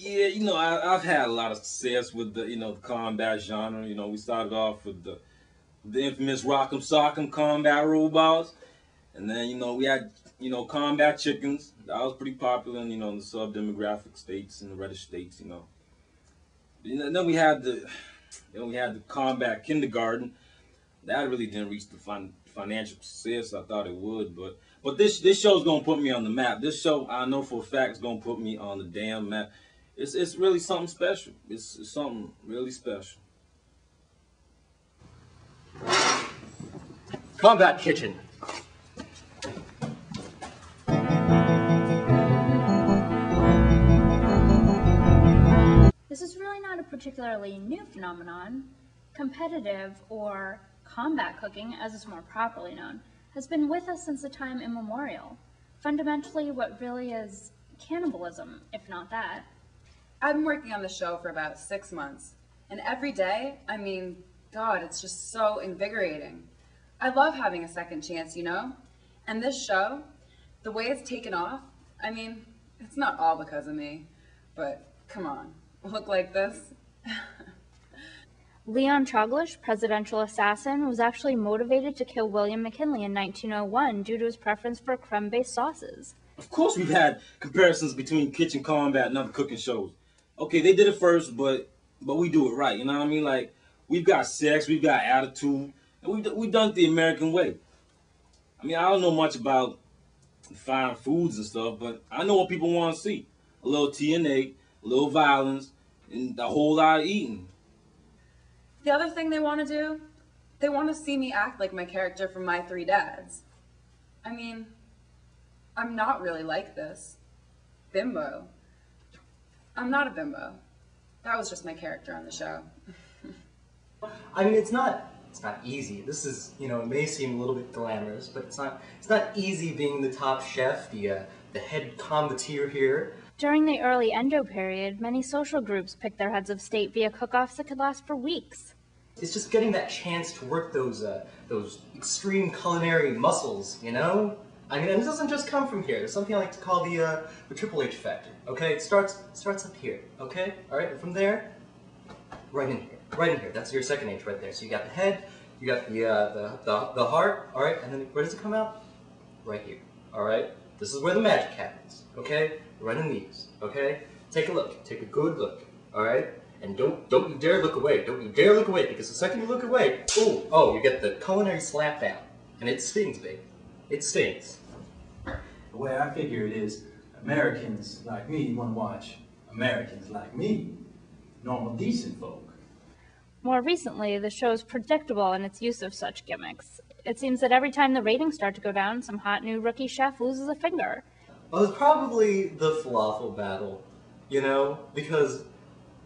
Yeah, I've had a lot of success with the combat genre. We started off with the infamous Rock'em Sock'em combat robots, and then we had combat chickens. That was pretty popular in the sub-demographic states and the reddish states. And then we had the combat kindergarten. That really didn't reach the financial success I thought it would, but this show's gonna put me on the map. This show, I know for a fact, is gonna put me on the damn map. It's really something special. It's something really special. Kombat Kitchen. This is really not a particularly new phenomenon. Competitive or combat cooking, as it's more properly known, has been with us since the time immemorial. Fundamentally, what really is cannibalism, if not that. I've been working on the show for about 6 months, and every day, God, it's just so invigorating. I love having a second chance, And this show, the way it's taken off, it's not all because of me, but come on, look like this. Leon Troglus, presidential assassin, was actually motivated to kill William McKinley in 1901 due to his preference for creme-based sauces. Of course we've had comparisons between kitchen combat and other cooking shows. Okay, they did it first, but we do it right, you know what I mean? Like, we've got sex, we've got attitude, and we've done it the American way. I don't know much about fine foods and stuff, but I know what people want to see. A little TNA, a little violence, and a whole lot of eating. The other thing they want to do, they want to see me act like my character from My Three Dads. I'm not really like this. Bimbo. I'm not a bimbo. That was just my character on the show. It's not easy. This is, it may seem a little bit glamorous, but it's not easy being the top chef, the head combateer here. During the early Endo period, many social groups picked their heads of state via cook-offs that could last for weeks. It's just getting that chance to work those extreme culinary muscles, And it doesn't just come from here. There's something I like to call the Triple H factor. Okay, it starts up here. Okay, all right, and from there, right in here. That's your second H right there. So you got the head, you got the heart. All right, and then where does it come out? Right here. All right. This is where the magic happens. Okay, right in these. Okay, take a look. Take a good look. All right. And don't you dare look away. Don't you dare look away, because the second you look away, you get the culinary slap down. And it stings, baby. It stings. The way I figure it is, Americans like me want to watch Americans like me, normal, decent folk. More recently, the show is predictable in its use of such gimmicks. It seems that every time the ratings start to go down, some hot new rookie chef loses a finger. Well, it's probably the falafel battle, because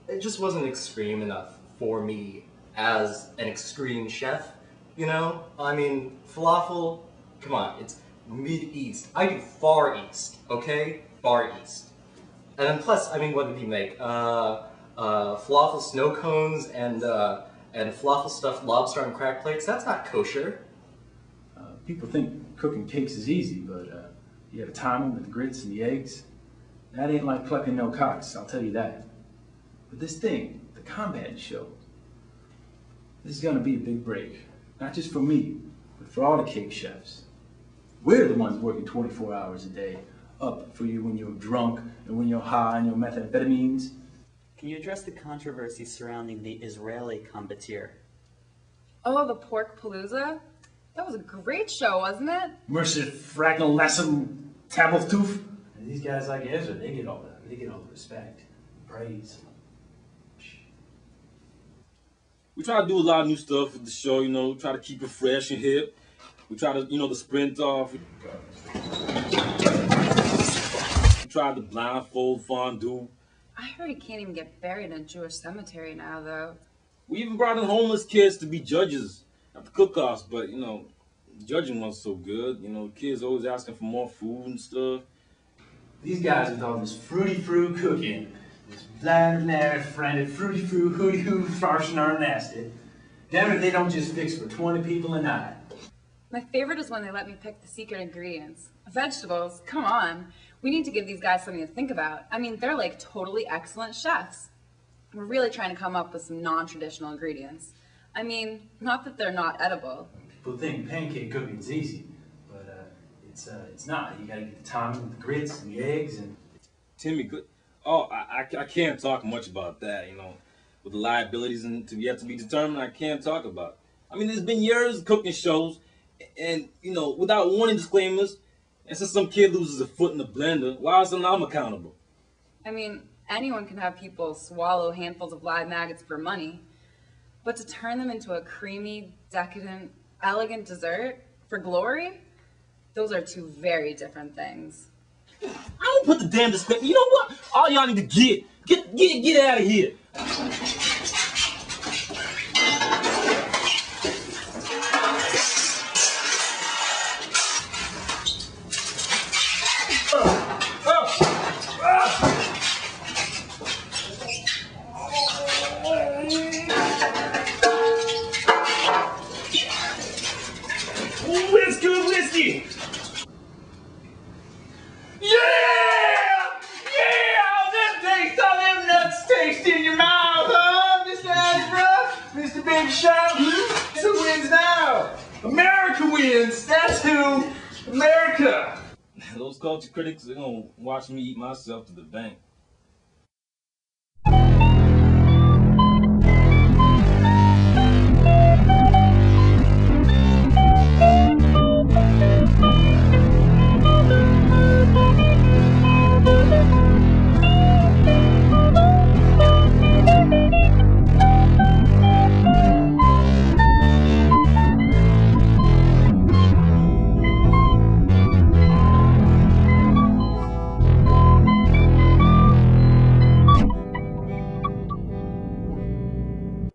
it just wasn't extreme enough for me as an extreme chef, falafel, come on, it's mid-east. I do far east, okay? Far east. And then plus, what did he make? Falafel snow cones and falafel stuffed lobster on cracked plates. That's not kosher. People think cooking cakes is easy, but you gotta time them with the grits and the eggs. That ain't like plucking no cocks, I'll tell you that. But this thing, the combat show, this is gonna be a big break. Not just for me, but for all the cake chefs. We're the ones working 24 hours a day, up for you when you're drunk and when you're high on your methamphetamines. Can you address the controversy surrounding the Israeli combateer? Oh, the Pork Palooza? That was a great show, wasn't it? Mercer, Fragnal, Lassum, Tabletooth. These guys like Ezra, they get all the respect, praise. We try to do a lot of new stuff with the show, try to keep it fresh and hip. We try to, the sprint off. We tried the blindfold fondue. I heard you can't even get buried in a Jewish cemetery now, though. We even brought in homeless kids to be judges at the cook-offs, but, judging wasn't so good. Kids always asking for more food and stuff. These guys with all this fruity-froo cooking, this bland, friended, fruity-froo, hooty-hoo, farshnar nasty. Damn it, they don't just fix for 20 people a night. My favorite is when they let me pick the secret ingredients. Vegetables, come on. We need to give these guys something to think about. I mean, they're like totally excellent chefs. We're really trying to come up with some non-traditional ingredients. I mean, not that they're not edible. People think pancake cooking is easy, but it's not. You gotta get the timing with the grits and the eggs and... Timmy, good. Oh, I can't talk much about that, you know. With the liabilities and to yet to be determined, I can't talk about it. I mean, there's been years of cooking shows, and, you know, without warning disclaimers, and since some kid loses a foot in the blender, why isn't I'm accountable? I mean, anyone can have people swallow handfuls of live maggots for money, but to turn them into a creamy, decadent, elegant dessert for glory, those are two very different things. I don't put the damn disclaimer. You know what? All y'all need to get out of here. Whiskey! Taste in your mouth, huh, Mr. Ashbrook? Mr. Big Shot? Who wins now? America wins. That's who. America. Those culture critics are gonna watch me eat myself to the bank.